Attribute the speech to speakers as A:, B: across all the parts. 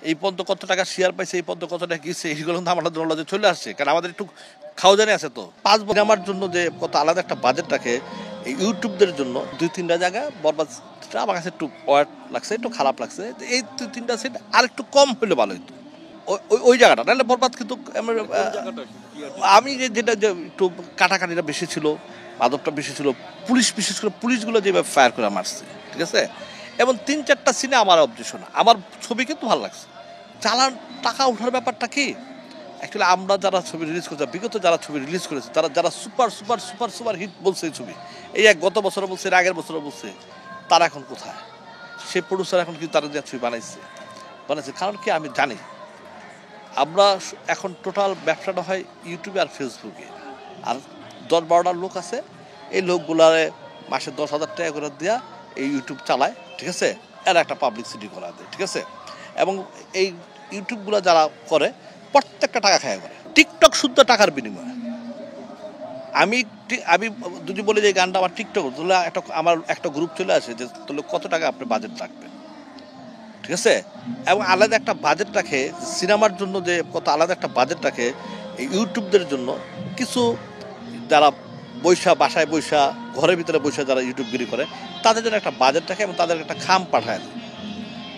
A: এই পর্যন্ত কত টাকা শেয়ার পাইছে, এই পর্যন্ত কত টাকা গিয়েছে, এইগুলো কিন্তু আমাদের নলেজে চলে আসছে, কারণ আমাদের একটু খাওয়া জানি আছে। তো 5 বছর আমার জন্য যে কত আলাদা একটা বাজেট রাখে এই ইউটিউবদের জন্য, 2-3টা জায়গা বরবাদটা আমার কাছে একটু ওয়ার্ড লাগছে, একটু খারাপ লাগছে। এই 2-3টা সিট আর একটু কম হলে ভালো হতো ওই জায়গাটা, নাহলে বরবাদ কিন্তু আমি যেটা যে একটু কাটাকাটিটা বেশি ছিল, মাদকটা বেশি ছিল, পুলিশ বিশেষ করে পুলিশগুলো যেভাবে ফায়ার করে মারছে, ঠিক আছে। এবং 3-4টা সিনে আমার অবজেকশন, আমার ছবি কিন্তু ভালো লাগছে। চালান টাকা ওঠার ব্যাপারটা কি, অ্যাকচুয়ালি আমরা যারা ছবি রিলিজ করেছি, বিগত যারা ছবি রিলিজ করেছে, তারা যারা super super super super hit বলছে এই ছবি, এই এক গত বছরও বলছে, এর আগের বছরও বলছে, তারা এখন কোথায়? সে প্রডিউসার এখন কি তারা যে ছবি বানাইছে, কারণ কি আমি জানি আমরা এখন টোটাল ব্যবসাটা হয় ইউটিউবে আর ফেসবুকে। আর 10-12টা লোক আছে, এই লোকগুলারে মাসে 10,000 টাকা করে দেওয়া এই ইউটিউব চালায়, ঠিক আছে। এর একটা পাবলিসিটি করা দেয়, ঠিক আছে। এবং এই ইউটিউবগুলো যারা করে প্রত্যেকটা টাকা খায় করে, টিকটক শুদ্ধ টাকার বিনিময়ে। আমি আমি যদি বলি যে গানটা আমার টিকটক, তাহলে আমার একটা গ্রুপ চলে আসে যে তাহলে কত টাকা আপনি বাজেট রাখবেন, ঠিক আছে। এবং আলাদা একটা বাজেট রাখে সিনেমার জন্য, যে কত আলাদা একটা বাজেট রাখে এই ইউটিউবদের জন্য। কিছু যারা বাসায় ঘরের ভিতরে যারা ইউটিউবগিরি করে, তাদের জন্য একটা বাজেট রাখে এবং তাদের একটা খাম পাঠায় দেয়,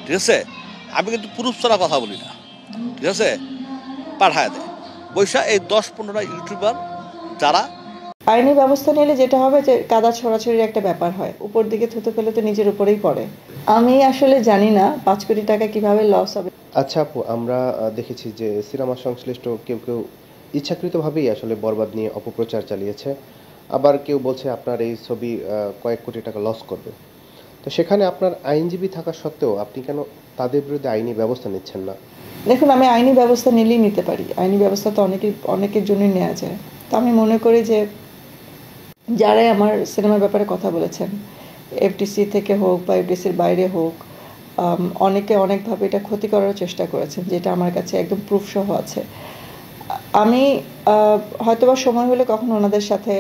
A: ঠিক আছে। আমি কিন্তু পুরুষ ছাড়া কথা বলি না, ঠিক আছে, পাঠায় দেয় এই 10-15টা ইউটিউবার যারা।
B: আইনি ব্যবস্থা নিলে যেটা হবে যে কাদা ছড়াছড়ির একটা ব্যাপার হয়, উপর দিকে থুতু ফেলে তো নিজের উপরেই পড়ে। আমি আসলে জানি না 5 কোটি টাকা কিভাবে লস হবে।
C: আচ্ছা আপু, আমরা দেখেছি যে সিনেমা সংশ্লিষ্ট কেউ কেউ ইচ্ছাকৃতভাবেই আসলে বরবাদ নিয়ে অপপ্রচার চালিয়েছে। আবার কেউ বলছে আপনার এই ছবি কয়েক কোটি টাকা লস করবে। তো সেখানে আপনার আইনজীবী থাকা সত্ত্বেও আপনি কেন তাদের বিরুদ্ধে আইনি ব্যবস্থা নিচ্ছেন না?
B: দেখুন, আমি আইনি ব্যবস্থা নিলেই নিতে পারি, আইনি ব্যবস্থা তো অনেকের জন্যই নেওয়া যায়। তো আমি মনে করি যে যারাই আমার সিনেমার ব্যাপারে কথা বলেছেন, এফডিসি থেকে হোক বা এফডিসির বাইরে হোক, অনেকে অনেকভাবে এটা ক্ষতি করার চেষ্টা করেছেন, যেটা আমার কাছে একদম প্রুফ সহ আছে। আমি হয়তোবা সময় হলে কখনো ওনাদের সাথে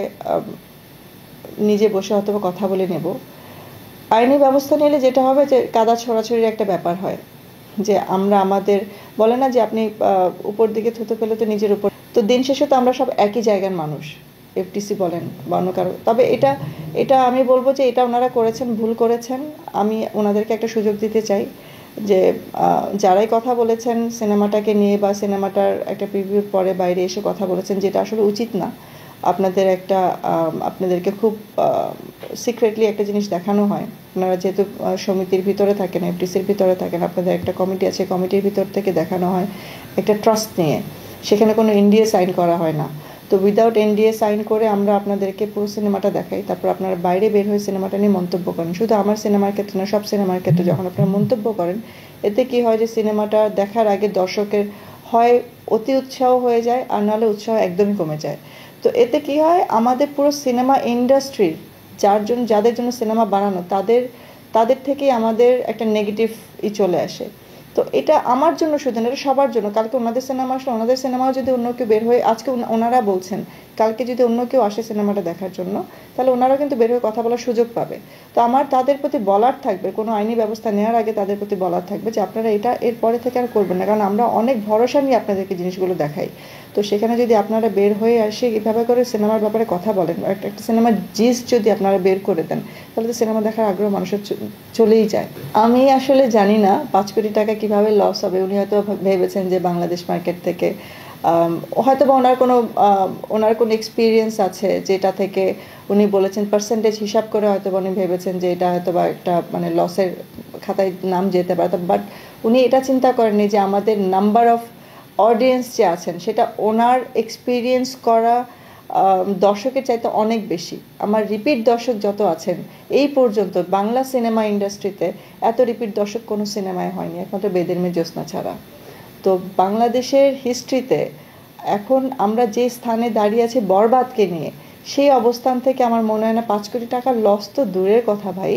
B: নিজে বসে হয়তোবা কথা বলে নেব। আইনি ব্যবস্থা নিলে যেটা হবে যে কাদা ছড়াছড়ির একটা ব্যাপার হয়, যে আমরা আমাদের বলে না যে আপনি উপর দিকে থুতু ফেলে তো নিজের উপর, তো দিন শেষে তো আমরা সব একই জায়গার মানুষ, এফটিসি বলেন বা অন্য কারো। তবে এটা আমি বলবো যে এটা ওনারা করেছেন, ভুল করেছেন। আমি ওনাদেরকে একটা সুযোগ দিতে চাই যে যারাই কথা বলেছেন সিনেমাটাকে নিয়ে বা সিনেমাটার একটা প্রিভিউর পরে বাইরে এসে কথা বলেছেন, যেটা আসলে উচিত না। আপনাদেরকে খুব সিক্রেটলি একটা জিনিস দেখানো হয়। আপনারা যেহেতু সমিতির ভিতরে থাকেন, এফডিসির ভিতরে থাকেন, আপনাদের একটা কমিটি আছে, কমিটির ভিতর থেকে দেখানো হয় একটা ট্রাস্ট নিয়ে, সেখানে কোনো এনডিএ সাইন করা হয় না। তো উইদাউট এনডিএ সাইন করে আমরা আপনাদেরকে পুরো সিনেমাটা দেখাই, তারপর আপনারা বাইরে বের হয়ে সিনেমাটা নিয়ে মন্তব্য করেন। শুধু আমার সিনেমার ক্ষেত্রে না, সব সিনেমার ক্ষেত্রে যখন আপনারা মন্তব্য করেন, এতে কি হয় যে সিনেমাটা দেখার আগে দর্শকের হয় অতি উৎসাহ হয়ে যায়, আর নাহলে উৎসাহ একদমই কমে যায়। তো এতে কি হয়, আমাদের পুরো সিনেমা ইন্ডাস্ট্রির যাদের জন্য সিনেমা বানানো, তাদের থেকেই আমাদের একটা নেগেটিভ চলে আসে। তো এটা আমার জন্য শুধু না, এটা সবার জন্য। কালকে ওনাদের সিনেমা আসলে ওনাদের সিনেমাও যদি অন্য কেউ বের হয়ে, আজকে ওনারা বলছেন, কালকে যদি অন্য কেউ আসে সিনেমাটা দেখার জন্য, তাহলে ওনারাও কিন্তু বের হয়ে কথা বলার সুযোগ পাবে। তো আমার তাদের প্রতি বলার থাকবে, কোনো আইনি ব্যবস্থা নেওয়ার আগে তাদের প্রতি বলার থাকবে যে আপনারা এটা এরপরে থেকে আর করবেন না, কারণ আমরা অনেক ভরসা নিয়ে আপনাদেরকে জিনিসগুলো দেখাই। তো সেখানে যদি আপনারা বের হয়ে আসে এভাবে করে সিনেমার ব্যাপারে কথা বলেন, একটা সিনেমার জিস যদি আপনারা বের করে দেন, তাহলে তো সিনেমা দেখার আগ্রহ মানুষের চলেই যায়। আমি আসলে জানি না 5 কোটি টাকা কিভাবে লস হবে। উনি হয়তো ভেবেছেন যে বাংলাদেশ মার্কেট থেকে হয়তো বা ওনার কোনো এক্সপিরিয়েন্স আছে, যেটা থেকে উনি বলেছেন পার্সেন্টেজ হিসাব করে হয়তো উনি ভেবেছেন যে এটা হয়তো বা একটা মানে লসের খাতায় নাম যেতে পারে। বাট উনি এটা চিন্তা করেননি যে আমাদের নাম্বার অফ অডিয়েন্স যে আছেন সেটা ওনার এক্সপিরিয়েন্স করা দর্শকের চাইতে অনেক বেশি। আমার রিপিট দর্শক যত আছেন এই পর্যন্ত বাংলা সিনেমা ইন্ডাস্ট্রিতে এত রিপিট দর্শক কোনো সিনেমায় হয়নি, একমাত্র বেদের মেয়ে জ্যোৎস্না ছাড়া। তো বাংলাদেশের হিস্ট্রিতে এখন আমরা যে স্থানে দাঁড়িয়ে আছি বরবাদকে নিয়ে, সেই অবস্থান থেকে আমার মনে হয় না 5 কোটি টাকার লস তো দূরের কথা ভাই।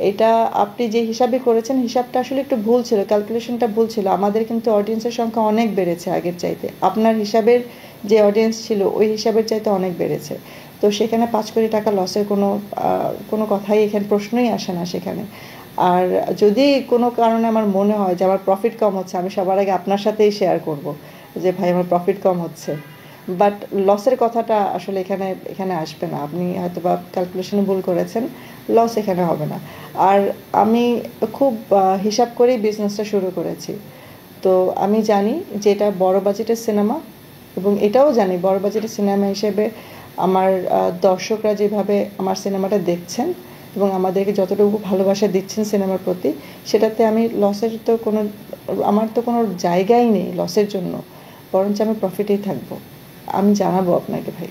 B: এটা আপনি যে হিসাবে করেছেন, হিসাবটা আসলে একটু ভুল ছিল, ক্যালকুলেশনটা ভুল ছিল। আমাদের কিন্তু অডিয়েন্সের সংখ্যা অনেক বেড়েছে আগের চাইতে, আপনার হিসাবের যে অডিয়েন্স ছিল ওই হিসাবের চাইতে অনেক বেড়েছে। তো সেখানে 5 কোটি টাকা লসের কোনো কথাই এখানে প্রশ্নই আসে না সেখানে। আর যদি কোনো কারণে আমার মনে হয় যে আমার প্রফিট কম হচ্ছে, আমি সবার আগে আপনার সাথেই শেয়ার করব যে ভাই আমার প্রফিট কম হচ্ছে। বাট লসের কথাটা আসলে এখানে আসবে না। আপনি হয়তো বা ক্যালকুলেশনে ভুল করেছেন, লস এখানে হবে না। আর আমি খুব হিসাব করেই বিজনেসটা শুরু করেছি। তো আমি জানি যে এটা বড় বাজেটের সিনেমা, এবং এটাও জানি বড় বাজেটের সিনেমা হিসেবে আমার দর্শকরা যেভাবে আমার সিনেমাটা দেখছেন এবং আমাদেরকে যতটুকু ভালোবাসা দিচ্ছেন সিনেমার প্রতি, সেটাতে আমি আমার তো কোনো জায়গাই নেই লসের জন্য, বরঞ্চ আমি প্রফিটেই থাকবো। আমি জানাবো আপনাকে ভাই।